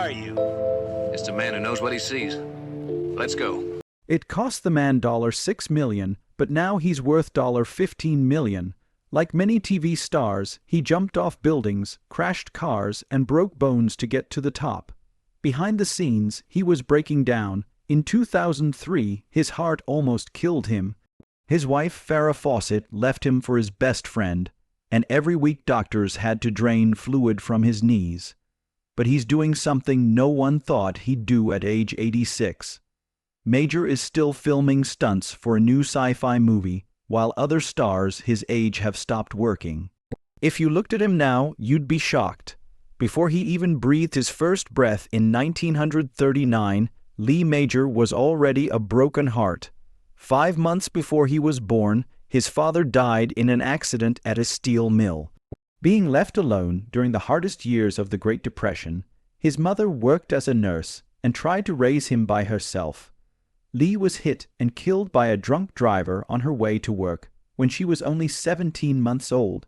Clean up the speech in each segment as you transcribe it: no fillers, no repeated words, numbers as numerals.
are you? Just a man who knows what he sees. Let's go. It cost the man $6 million, but now he's worth $15 million. Like many TV stars, he jumped off buildings, crashed cars, and broke bones to get to the top. Behind the scenes, he was breaking down. In 2003, his heart almost killed him. His wife, Farah Fawcett, left him for his best friend, and every week doctors had to drain fluid from his knees. But he's doing something no one thought he'd do at age 86. Major is still filming stunts for a new sci-fi movie, while other stars his age have stopped working. If you looked at him now, you'd be shocked. Before he even breathed his first breath in 1939, Lee Major was already a broken heart. 5 months before he was born, his father died in an accident at a steel mill. Being left alone during the hardest years of the Great Depression, his mother worked as a nurse and tried to raise him by herself. Lee was hit and killed by a drunk driver on her way to work when she was only 17 months old.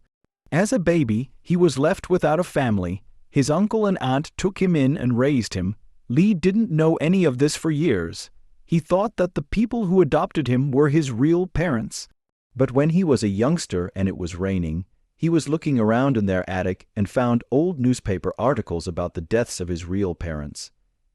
As a baby, he was left without a family. His uncle and aunt took him in and raised him. Lee didn't know any of this for years. He thought that the people who adopted him were his real parents. But when he was a youngster and it was raining, he was looking around in their attic and found old newspaper articles about the deaths of his real parents.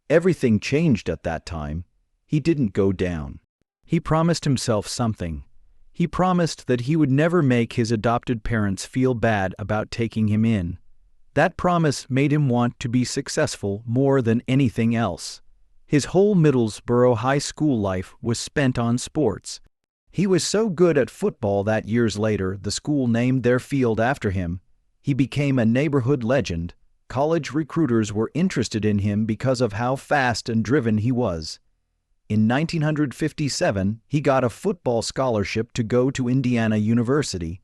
Everything changed at that time. He didn't go down. He promised himself something. He promised that he would never make his adopted parents feel bad about taking him in. That promise made him want to be successful more than anything else. His whole Middlesbrough high school life was spent on sports. He was so good at football that years later the school named their field after him. He became a neighborhood legend. College recruiters were interested in him because of how fast and driven he was. In 1957, he got a football scholarship to go to Indiana University.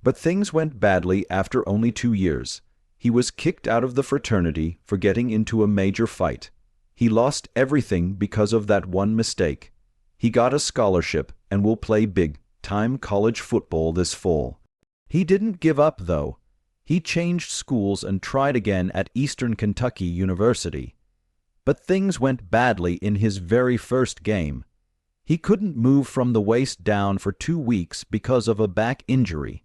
But things went badly after only 2 years. He was kicked out of the fraternity for getting into a major fight. He lost everything because of that one mistake. He got a scholarship and will play big-time college football this fall. He didn't give up, though. He changed schools and tried again at Eastern Kentucky University. But things went badly in his very first game. He couldn't move from the waist down for 2 weeks because of a back injury.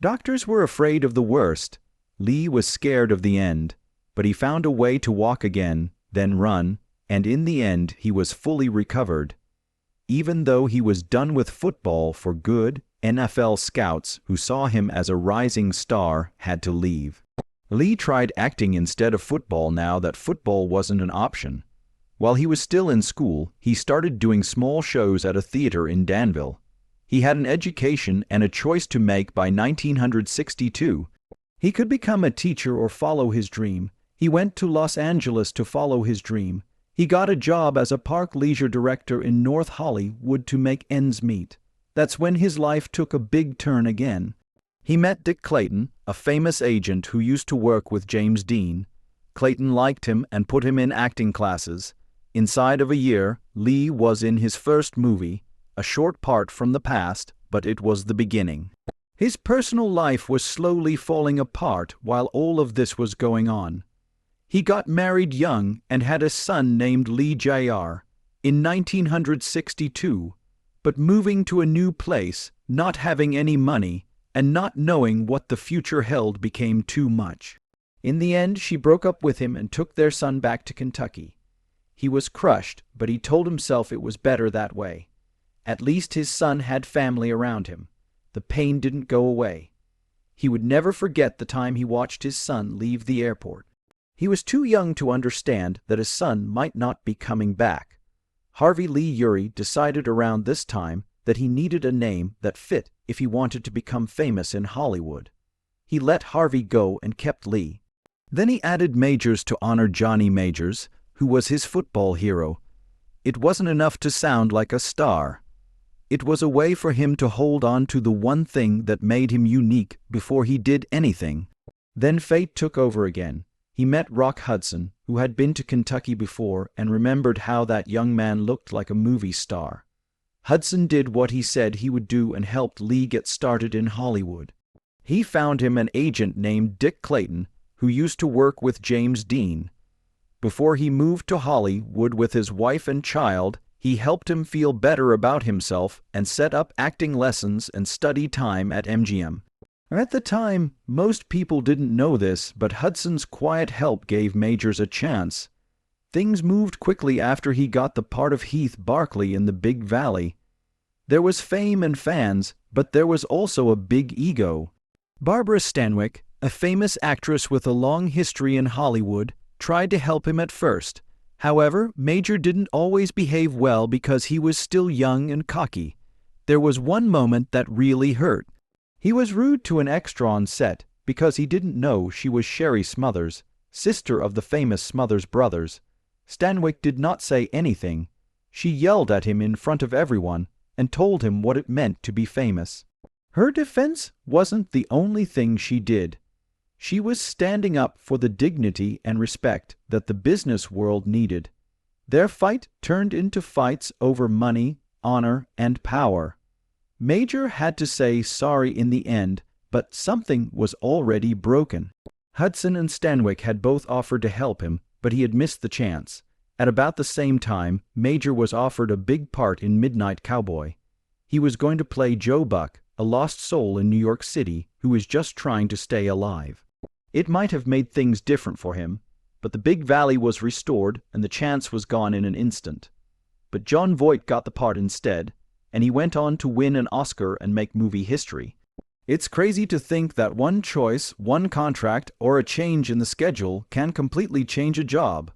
Doctors were afraid of the worst. Lee was scared of the end, but he found a way to walk again, then run, and in the end he was fully recovered. Even though he was done with football for good, NFL scouts who saw him as a rising star had to leave. Lee tried acting instead of football now that football wasn't an option. While he was still in school, he started doing small shows at a theater in Danville. He had an education and a choice to make by 1962. He could become a teacher or follow his dream. He went to Los Angeles to follow his dream. He got a job as a park leisure director in North Hollywood to make ends meet. That's when his life took a big turn again. He met Dick Clayton, a famous agent who used to work with James Dean. Clayton liked him and put him in acting classes. Inside of a year, Lee was in his first movie, a short part from the past, but it was the beginning. His personal life was slowly falling apart while all of this was going on. He got married young and had a son named Lee Jr. in 1962, but moving to a new place, not having any money, and not knowing what the future held became too much. In the end, she broke up with him and took their son back to Kentucky. He was crushed, but he told himself it was better that way. At least his son had family around him. The pain didn't go away. He would never forget the time he watched his son leave the airport. He was too young to understand that his son might not be coming back. Harvey Lee Urey decided around this time that he needed a name that fit if he wanted to become famous in Hollywood. He let Harvey go and kept Lee. Then he added Majors to honor Johnny Majors, who was his football hero. It wasn't enough to sound like a star. It was a way for him to hold on to the one thing that made him unique before he did anything. Then fate took over again. He met Rock Hudson, who had been to Kentucky before and remembered how that young man looked like a movie star. Hudson did what he said he would do and helped Lee get started in Hollywood. He found him an agent named Dick Clayton, who used to work with James Dean. Before he moved to Hollywood with his wife and child, he helped him feel better about himself and set up acting lessons and study time at MGM. At the time, most people didn't know this, but Hudson's quiet help gave Majors a chance. Things moved quickly after he got the part of Heath Barkley in The Big Valley. There was fame and fans, but there was also a big ego. Barbara Stanwyck, a famous actress with a long history in Hollywood, tried to help him at first. However, Major didn't always behave well because he was still young and cocky. There was one moment that really hurt. He was rude to an extra on set because he didn't know she was Sherry Smothers, sister of the famous Smothers brothers. Stanwyck did not say anything. She yelled at him in front of everyone and told him what it meant to be famous. Her defense wasn't the only thing she did. She was standing up for the dignity and respect that the business world needed. Their fight turned into fights over money, honor, and power. Major had to say sorry in the end, but something was already broken. Hudson and Stanwyck had both offered to help him, but he had missed the chance. At about the same time, Major was offered a big part in Midnight Cowboy. He was going to play Joe Buck, a lost soul in New York City who was just trying to stay alive. It might have made things different for him, but the Big Valley was restored and the chance was gone in an instant. But Jon Voight got the part instead, and he went on to win an Oscar and make movie history. It's crazy to think that one choice, one contract, or a change in the schedule can completely change a job.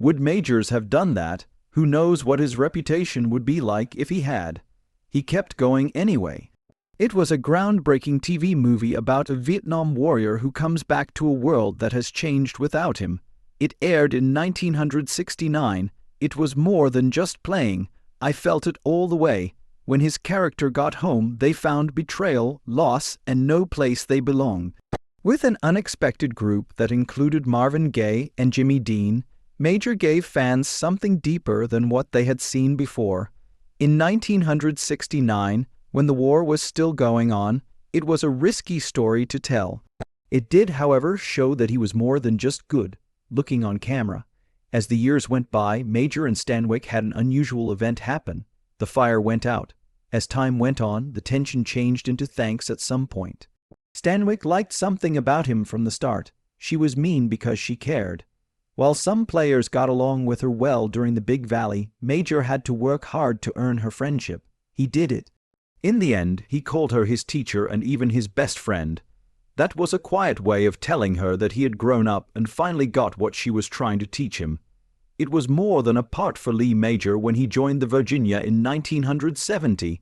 Would Majors have done that? Who knows what his reputation would be like if he had. He kept going anyway. It was a groundbreaking TV movie about a Vietnam warrior who comes back to a world that has changed without him. It aired in 1969. It was more than just playing. I felt it all the way. When his character got home, they found betrayal, loss, and no place they belonged. With an unexpected group that included Marvin Gaye and Jimmy Dean, Major gave fans something deeper than what they had seen before. In 1969, when the war was still going on, it was a risky story to tell. It did, however, show that he was more than just good, looking on camera. As the years went by, Major and Stanwyck had an unusual event happen. The fire went out. As time went on, the tension changed into thanks at some point. Stanwyck liked something about him from the start. She was mean because she cared. While some players got along with her well during the Big Valley, Major had to work hard to earn her friendship. He did it. In the end, he called her his teacher and even his best friend. That was a quiet way of telling her that he had grown up and finally got what she was trying to teach him. It was more than a part for Lee Major when he joined the Virginia in 1970.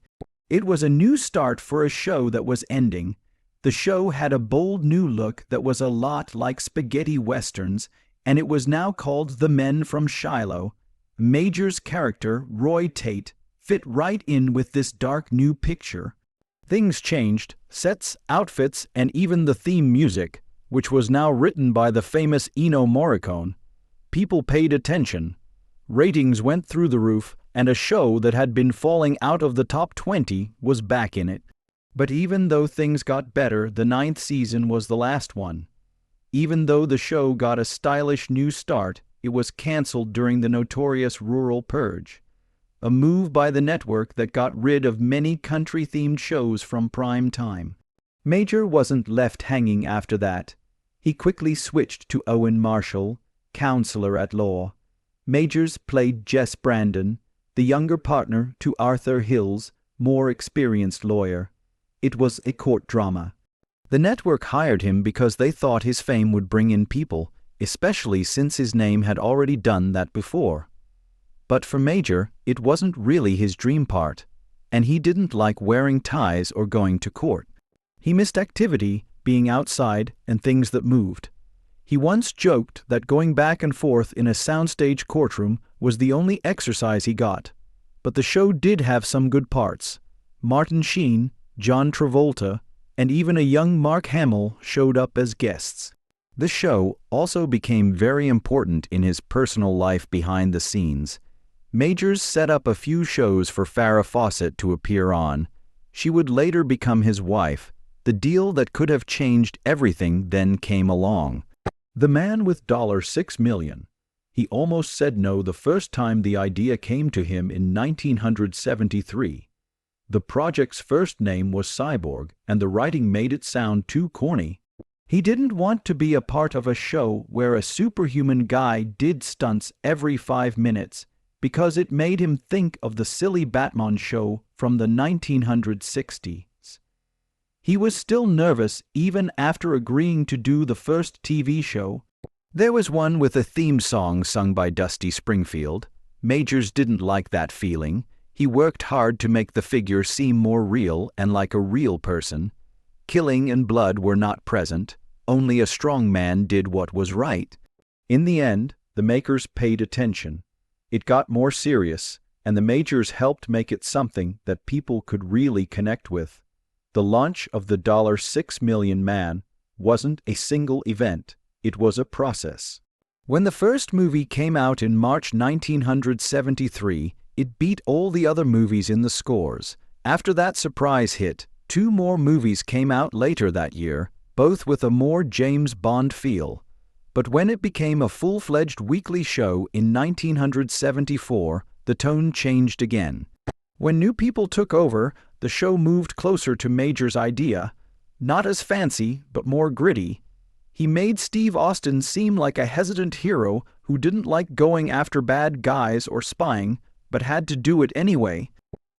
It was a new start for a show that was ending. The show had a bold new look that was a lot like spaghetti westerns, and it was now called The Men from Shiloh. Major's character, Roy Tate, fit right in with this dark new picture. Things changed, sets, outfits, and even the theme music, which was now written by the famous Ennio Morricone. People paid attention. Ratings went through the roof, and a show that had been falling out of the top 20 was back in it. But even though things got better, the 9th season was the last one. Even though the show got a stylish new start, it was canceled during the notorious Rural Purge. A move by the network that got rid of many country-themed shows from prime time. Major wasn't left hanging after that. He quickly switched to Owen Marshall, counselor at law. Majors played Jess Brandon, the younger partner to Arthur Hills, more experienced lawyer. It was a court drama. The network hired him because they thought his fame would bring in people, especially since his name had already done that before. But for Major, it wasn't really his dream part, and he didn't like wearing ties or going to court. He missed activity, being outside, and things that moved. He once joked that going back and forth in a soundstage courtroom was the only exercise he got. But the show did have some good parts. Martin Sheen, John Travolta, and even a young Mark Hamill showed up as guests. The show also became very important in his personal life behind the scenes. Majors set up a few shows for Farah Fawcett to appear on. She would later become his wife. The deal that could have changed everything then came along. The Man with $6 million. He almost said no the first time the idea came to him in 1973. The project's first name was Cyborg, and the writing made it sound too corny. He didn't want to be a part of a show where a superhuman guy did stunts every 5 minutes, because it made him think of the silly Batman show from the 1960s. He was still nervous even after agreeing to do the first TV show. There was one with a theme song sung by Dusty Springfield. Majors didn't like that feeling. He worked hard to make the figure seem more real and like a real person. Killing and blood were not present. Only a strong man did what was right. In the end, the makers paid attention. It got more serious, and the majors helped make it something that people could really connect with. The launch of the $6 million man wasn't a single event. It was a process. When the first movie came out in March 1973, it beat all the other movies in the scores. After that surprise hit, 2 more movies came out later that year, both with a more James Bond feel. But when it became a full-fledged weekly show in 1974, the tone changed again. When new people took over, the show moved closer to Major's idea, not as fancy, but more gritty. He made Steve Austin seem like a hesitant hero who didn't like going after bad guys or spying, but had to do it anyway.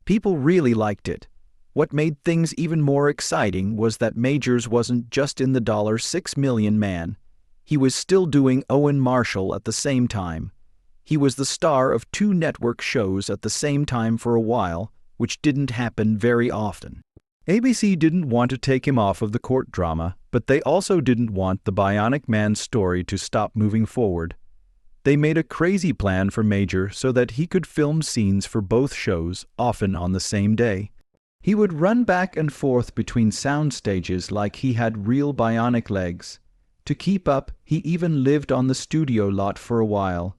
People really liked it. What made things even more exciting was that Majors wasn't just in the $6 million man. He was still doing Owen Marshall at the same time. He was the star of 2 network shows at the same time for a while, which didn't happen very often. ABC didn't want to take him off of the court drama, but they also didn't want the Bionic Man's story to stop moving forward. They made a crazy plan for Major so that he could film scenes for both shows, often on the same day. He would run back and forth between sound stages like he had real bionic legs. To keep up, he even lived on the studio lot for a while.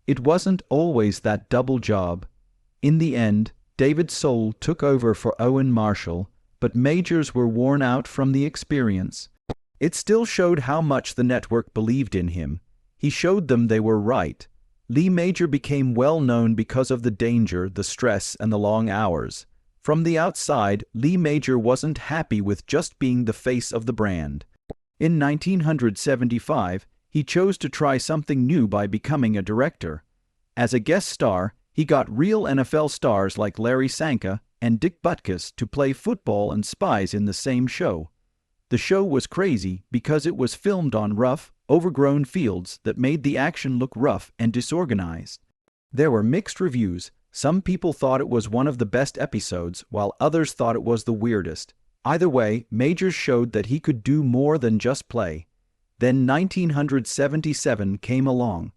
It wasn't always that double job. In the end, David Soul took over for Owen Marshall, but Majors were worn out from the experience. It still showed how much the network believed in him. He showed them they were right. Lee Major became well known because of the danger, the stress, and the long hours. From the outside, Lee Major wasn't happy with just being the face of the brand. In 1975, he chose to try something new by becoming a director. As a guest star, he got real NFL stars like Larry Sanka and Dick Butkus to play football and spies in the same show. The show was crazy because it was filmed on rough, overgrown fields that made the action look rough and disorganized. There were mixed reviews. Some people thought it was one of the best episodes, while others thought it was the weirdest. Either way, Majors showed that he could do more than just play. Then 1977 came along.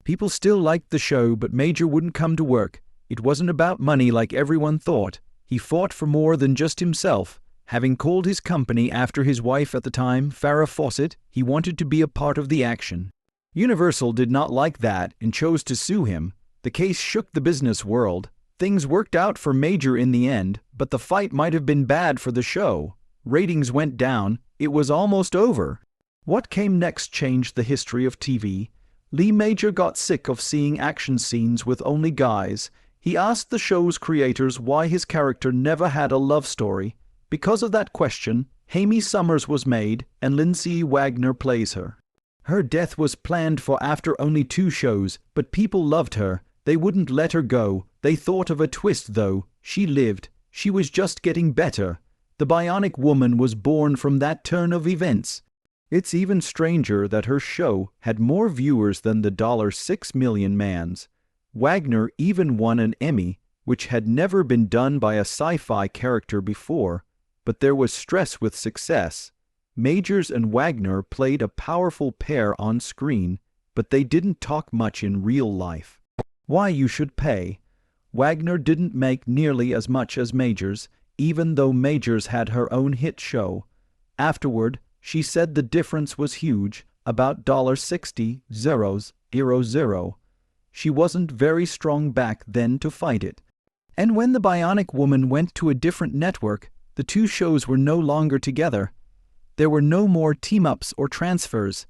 People still liked the show, but Major wouldn't come to work. It wasn't about money like everyone thought. He fought for more than just himself. Having called his company after his wife at the time, Farah Fawcett, he wanted to be a part of the action. Universal did not like that and chose to sue him. The case shook the business world. Things worked out for Major in the end, but the fight might have been bad for the show. Ratings went down. It was almost over. What came next changed the history of TV. Lee Major got sick of seeing action scenes with only guys. He asked the show's creators why his character never had a love story. Because of that question, Amy Summers was made, and Lindsay Wagner plays her. Her death was planned for after only 2 shows, but people loved her. They wouldn't let her go. They thought of a twist, though. She lived. She was just getting better. The Bionic Woman was born from that turn of events. It's even stranger that her show had more viewers than the $6 million man's. Wagner even won an Emmy, which had never been done by a sci-fi character before, but there was stress with success. Majors and Wagner played a powerful pair on screen, but they didn't talk much in real life. Why you should pay. Wagner didn't make nearly as much as Majors, even though Majors had her own hit show. Afterward, she said the difference was huge, about $60,000. She wasn't very strong back then to fight it. And when the Bionic Woman went to a different network, the 2 shows were no longer together. There were no more team-ups or transfers.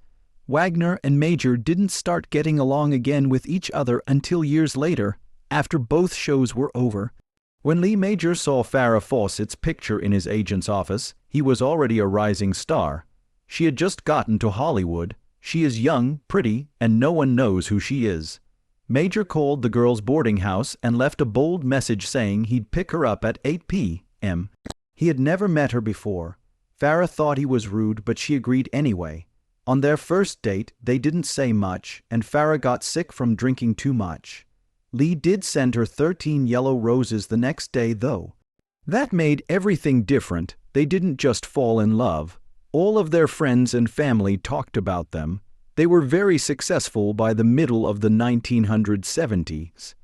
Wagner and Major didn't start getting along again with each other until years later, after both shows were over. When Lee Major saw Farrah Fawcett's picture in his agent's office, he was already a rising star. She had just gotten to Hollywood. She is young, pretty, and no one knows who she is. Major called the girl's boarding house and left a bold message saying he'd pick her up at 8 p.m. He had never met her before. Farrah thought he was rude, but she agreed anyway. On their first date, they didn't say much, and Farrah got sick from drinking too much. Lee did send her 13 yellow roses the next day, though. That made everything different. They didn't just fall in love. All of their friends and family talked about them. They were very successful by the middle of the 1970s.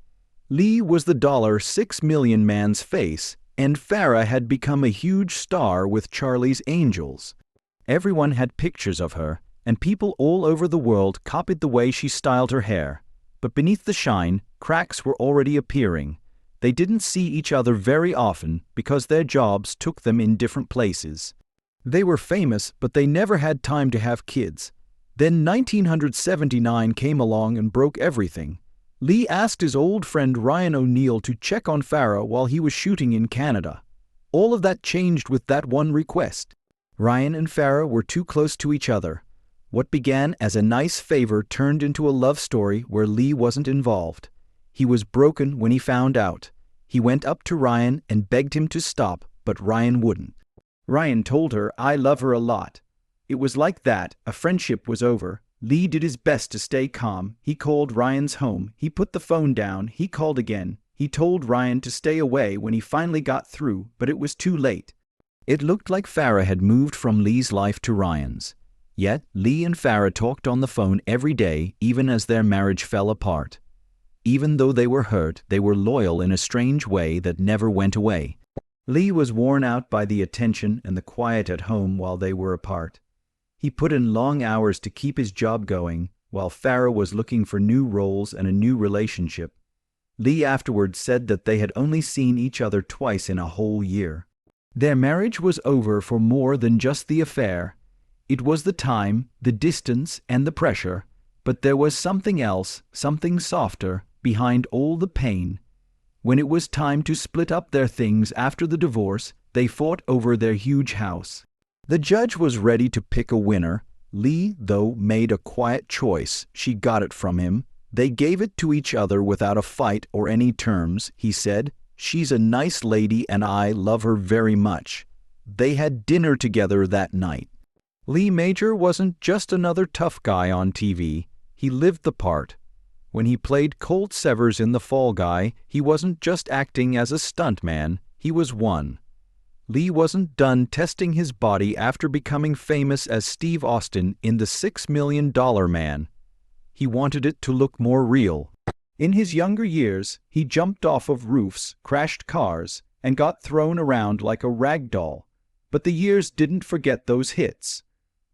Lee was the $6 million man's face, and Farrah had become a huge star with Charlie's Angels. Everyone had pictures of her, and people all over the world copied the way she styled her hair. But beneath the shine, cracks were already appearing. They didn't see each other very often because their jobs took them in different places. They were famous, but they never had time to have kids. Then 1979 came along and broke everything. Lee asked his old friend Ryan O'Neal to check on Farrah while he was shooting in Canada. All of that changed with that one request. Ryan and Farrah were too close to each other. What began as a nice favor turned into a love story where Lee wasn't involved. He was broken when he found out. He went up to Ryan and begged him to stop, but Ryan wouldn't. Ryan told her, "I love her a lot." It was like that. A friendship was over. Lee did his best to stay calm. He called Ryan's home. He put the phone down. He called again. He told Ryan to stay away when he finally got through, but it was too late. It looked like Farrah had moved from Lee's life to Ryan's. Yet, Lee and Farrah talked on the phone every day, even as their marriage fell apart. Even though they were hurt, they were loyal in a strange way that never went away. Lee was worn out by the attention and the quiet at home while they were apart. He put in long hours to keep his job going, while Farrah was looking for new roles and a new relationship. Lee afterwards said that they had only seen each other twice in a whole year. Their marriage was over for more than just the affair. It was the time, the distance, and the pressure, but there was something else, something softer, behind all the pain. When it was time to split up their things after the divorce, they fought over their huge house. The judge was ready to pick a winner. Lee, though, made a quiet choice. She got it from him. They gave it to each other without a fight or any terms. He said, "She's a nice lady and I love her very much." They had dinner together that night. Lee Major wasn't just another tough guy on TV. He lived the part. When he played Colt Severs in The Fall Guy, he wasn't just acting as a stuntman, he was one. Lee wasn't done testing his body after becoming famous as Steve Austin in The $6 Million Man. He wanted it to look more real. In his younger years, he jumped off of roofs, crashed cars, and got thrown around like a rag doll. But the years didn't forget those hits.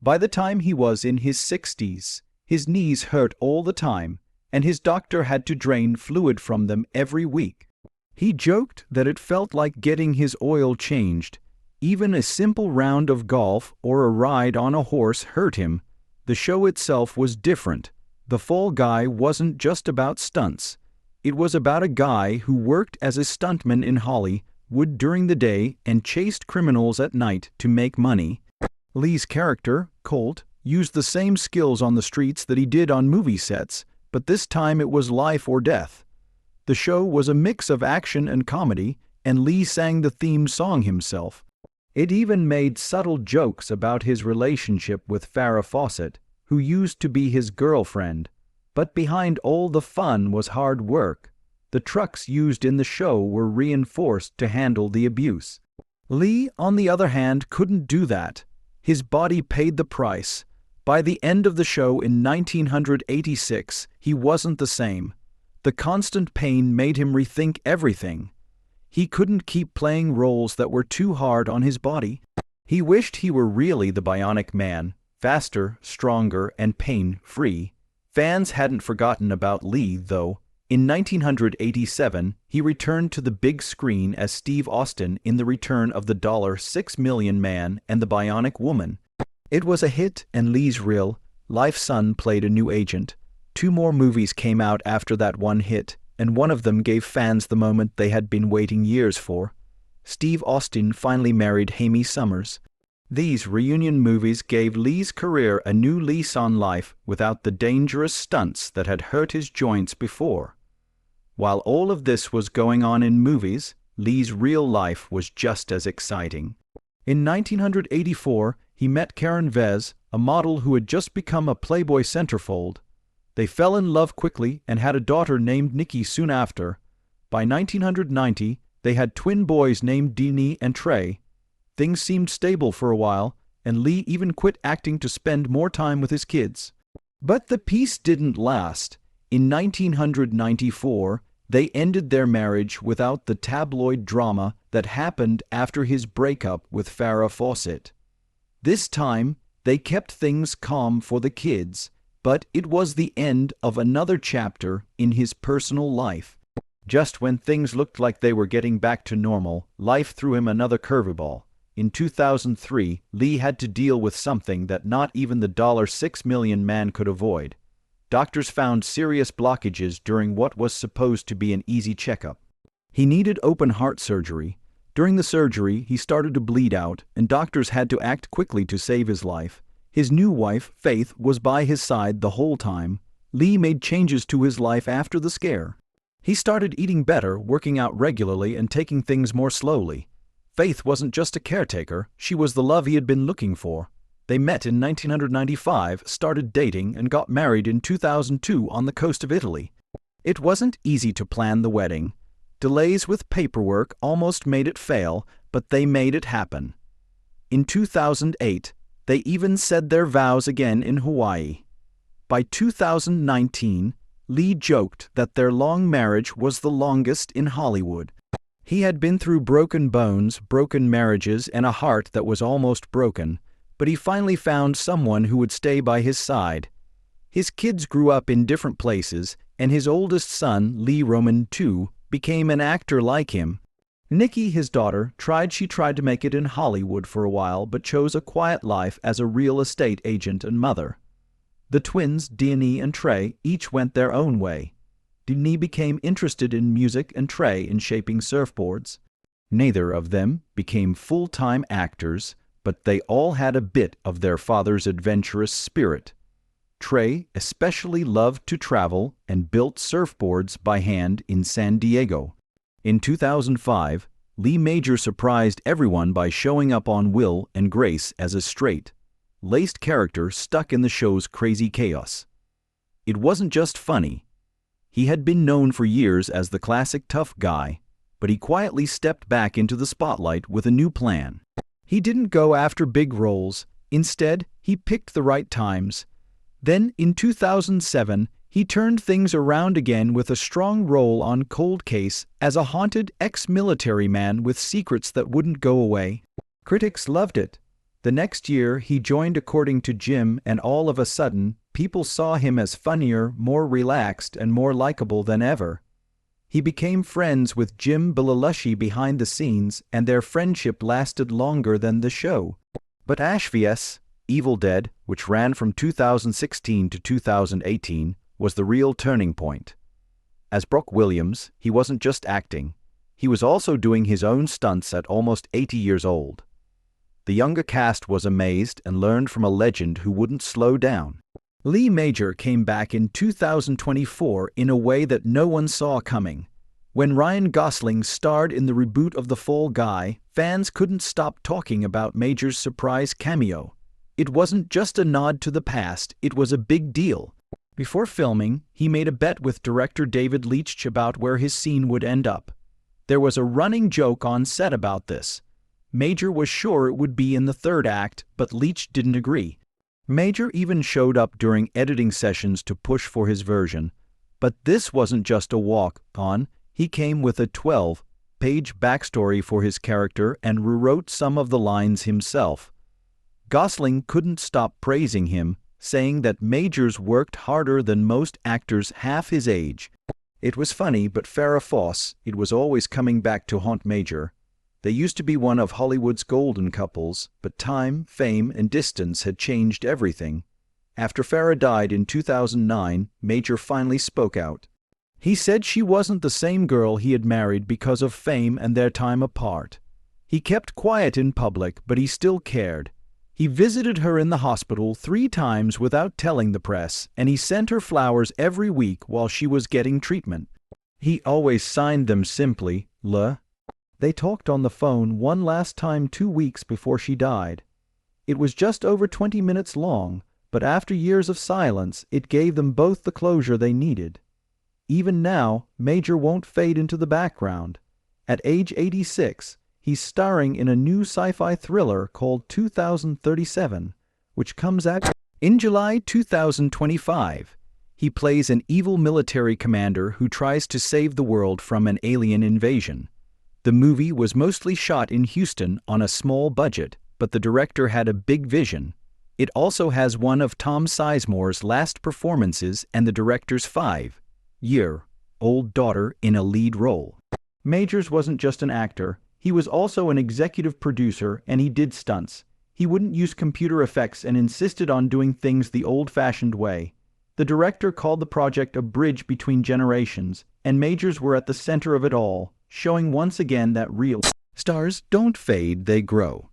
By the time he was in his 60s, his knees hurt all the time, and his doctor had to drain fluid from them every week. He joked that it felt like getting his oil changed. Even a simple round of golf or a ride on a horse hurt him. The show itself was different. The Fall Guy wasn't just about stunts. It was about a guy who worked as a stuntman in Hollywood during the day and chased criminals at night to make money. Lee's character, Colt, used the same skills on the streets that he did on movie sets, but this time it was life or death. The show was a mix of action and comedy, and Lee sang the theme song himself. It even made subtle jokes about his relationship with Farrah Fawcett, who used to be his girlfriend. But behind all the fun was hard work. The trucks used in the show were reinforced to handle the abuse. Lee, on the other hand, couldn't do that. His body paid the price. By the end of the show in 1986, he wasn't the same. The constant pain made him rethink everything. He couldn't keep playing roles that were too hard on his body. He wished he were really the bionic man, faster, stronger, and pain-free. Fans hadn't forgotten about Lee, though. In 1987, he returned to the big screen as Steve Austin in The Return of the $6 Million Man and the Bionic Woman. It was a hit, and Lee's real, Life's Son played a new agent. 2 more movies came out after that one hit, and one of them gave fans the moment they had been waiting years for. Steve Austin finally married Amy Summers. These reunion movies gave Lee's career a new lease on life without the dangerous stunts that had hurt his joints before. While all of this was going on in movies, Lee's real life was just as exciting. In 1984, he met Karen Vez, a model who had just become a Playboy centerfold. They fell in love quickly and had a daughter named Nikki soon after. By 1990, they had twin boys named Deanie and Trey. Things seemed stable for a while, and Lee even quit acting to spend more time with his kids. But the peace didn't last. In 1994, they ended their marriage without the tabloid drama that happened after his breakup with Farah Fawcett. This time, they kept things calm for the kids, but it was the end of another chapter in his personal life. Just when things looked like they were getting back to normal, life threw him another curveball. In 2003, Lee had to deal with something that not even the $6 million man could avoid. Doctors found serious blockages during what was supposed to be an easy checkup. He needed open heart surgery. During the surgery, he started to bleed out, and doctors had to act quickly to save his life. His new wife, Faith, was by his side the whole time. Lee made changes to his life after the scare. He started eating better, working out regularly, and taking things more slowly. Faith wasn't just a caretaker, she was the love he had been looking for. They met in 1995, started dating, and got married in 2002 on the coast of Italy. It wasn't easy to plan the wedding. Delays with paperwork almost made it fail, but they made it happen. In 2008, they even said their vows again in Hawaii. By 2019, Lee joked that their long marriage was the longest in Hollywood. He had been through broken bones, broken marriages, and a heart that was almost broken, but he finally found someone who would stay by his side. His kids grew up in different places, and his oldest son, Lee Roman II, became an actor like him. Nikki, his daughter, tried to make it in Hollywood for a while, but chose a quiet life as a real estate agent and mother. The twins, Deanie and Trey, each went their own way. Deanie became interested in music and Trey in shaping surfboards. Neither of them became full-time actors, but they all had a bit of their father's adventurous spirit. Trey especially loved to travel and built surfboards by hand in San Diego. In 2005, Lee Major surprised everyone by showing up on Will and Grace as a straight-laced character stuck in the show's crazy chaos. It wasn't just funny. He had been known for years as the classic tough guy, but he quietly stepped back into the spotlight with a new plan. He didn't go after big roles. Instead, he picked the right times. Then, in 2007, he turned things around again with a strong role on Cold Case as a haunted ex-military man with secrets that wouldn't go away. Critics loved it. The next year, he joined According to Jim, and all of a sudden, people saw him as funnier, more relaxed, and more likable than ever. He became friends with Jim Belushi behind the scenes, and their friendship lasted longer than the show. But vs. Evil Dead, which ran from 2016 to 2018, was the real turning point. As Brock Williams, he wasn't just acting. He was also doing his own stunts at almost 80 years old. The younger cast was amazed and learned from a legend who wouldn't slow down. Lee Major came back in 2024 in a way that no one saw coming. When Ryan Gosling starred in the reboot of The Fall Guy, fans couldn't stop talking about Major's surprise cameo. It wasn't just a nod to the past, it was a big deal. Before filming, he made a bet with director David Leitch about where his scene would end up. There was a running joke on set about this. Major was sure it would be in the third act, but Leitch didn't agree. Major even showed up during editing sessions to push for his version. But this wasn't just a walk-on, he came with a 12-page backstory for his character and rewrote some of the lines himself. Gosling couldn't stop praising him, saying that Majors worked harder than most actors half his age. It was funny, but Farrah Fawcett, it was always coming back to haunt Major. They used to be one of Hollywood's golden couples, but time, fame, and distance had changed everything. After Farah died in 2009, Major finally spoke out. He said she wasn't the same girl he had married because of fame and their time apart. He kept quiet in public, but he still cared. He visited her in the hospital 3 times without telling the press, and he sent her flowers every week while she was getting treatment. He always signed them simply, Le. They talked on the phone one last time 2 weeks before she died. It was just over 20 minutes long, but after years of silence, it gave them both the closure they needed. Even now, Major won't fade into the background. At age 86, he's starring in a new sci-fi thriller called 2037, which comes out in July 2025. He plays an evil military commander who tries to save the world from an alien invasion. The movie was mostly shot in Houston on a small budget, but the director had a big vision. It also has one of Tom Sizemore's last performances and the director's 5-year-old daughter in a lead role. Majors wasn't just an actor, he was also an executive producer, and he did stunts. He wouldn't use computer effects and insisted on doing things the old-fashioned way. The director called the project a bridge between generations, and Majors were at the center of it all, showing once again that real stars don't fade, they grow.